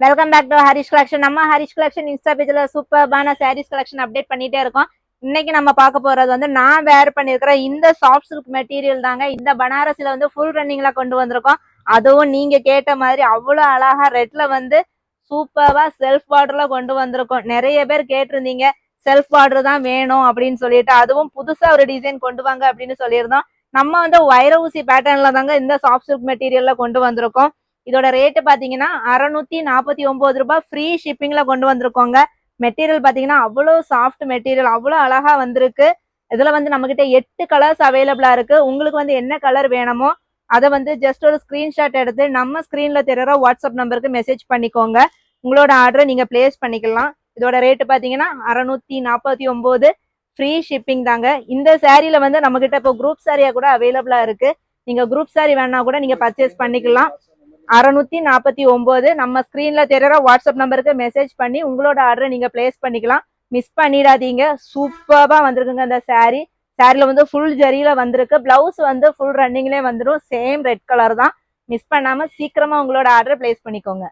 Welcome back to Harish collection. நம்ம Harish collection Insta பேஜ்ல சூப்பர்பான சாரீஸ் கலெக்ஷன் அப்டேட் பண்ணிட்டே இருக்கோம். இன்னைக்கு நம்ம பார்க்க போறது வந்து நான் வேர் பண்ணிருக்கிற இந்த சாஃப்ட் சில்க் மெட்டீரியல் தாங்க. இந்த பனாரஸ்ல வந்து ஃபுல் ரன்னிங்ல கொண்டு வந்திருக்கோம். அதுவும் நீங்க கேட்ட மாதிரி அவ்வளவு அழகா ரெட்ல வந்து சூப்பர்வா செல்ஃப் பார்டர்ல கொண்டு வந்திருக்கோம். நிறைய பேர் கேட்டிருந்தீங்க செல்ஃப் பார்டர் தான் வேணும் அப்படின்னு சொல்லிட்டு, அதுவும் புதுசா ஒரு டிசைன் கொண்டு வாங்க அப்படின்னு சொல்லியிருந்தோம். நம்ம வந்து வைர ஊசி பேட்டர்ன்ல தாங்க இந்த சாஃப்ட் சில்க் மெட்டீரியல்ல கொண்டு வந்திருக்கோம். இதோட ரேட்டு பாத்தீங்கன்னா 649 ரூபாய் ஃப்ரீ ஷிப்பிங்ல கொண்டு வந்திருக்கோங்க. மெட்டீரியல் பாத்தீங்கன்னா அவ்வளவு சாஃப்ட் மெட்டீரியல், அவ்வளவு அழகா வந்திருக்கு. இதுல வந்து நம்ம கிட்ட 8 கலர்ஸ் அவைலபிளா இருக்கு. உங்களுக்கு வந்து என்ன கலர் வேணுமோ அதை வந்து ஜஸ்ட் ஒரு ஸ்கிரீன்ஷாட் எடுத்து நம்ம ஸ்கிரீன்ல தெரியற வாட்ஸ்அப் நம்பருக்கு மெசேஜ் பண்ணிக்கோங்க. உங்களோட ஆர்டரை நீங்க பிளேஸ் பண்ணிக்கலாம். இதோட ரேட்டு பாத்தீங்கன்னா 649 ஃப்ரீ ஷிப்பிங் தாங்க. இந்த சாரீல வந்து நம்ம கிட்ட இப்போ குரூப் சாரியா கூட அவைலபிளா இருக்கு. நீங்க குரூப் சாரி வேணா கூட நீங்க பர்ச்சேஸ் பண்ணிக்கலாம். 649 நம்ம ஸ்கிரீன்ல தெரியற வாட்ஸ்அப் நம்பருக்கு மெசேஜ் பண்ணி உங்களோட ஆர்டரை நீங்க பிளேஸ் பண்ணிக்கலாம். மிஸ் பண்ணிடாதீங்க. சூப்பர்பா வந்திருக்குங்க இந்த சாரி. சாரில வந்து ஃபுல் ஜரியில வந்திருக்கு. பிளவுஸ் வந்து ஃபுல் ரன்னிங்லேயே வந்துடும். சேம் ரெட் கலர் தான். மிஸ் பண்ணாம சீக்கிரமா உங்களோட ஆர்டரை பிளேஸ் பண்ணிக்கோங்க.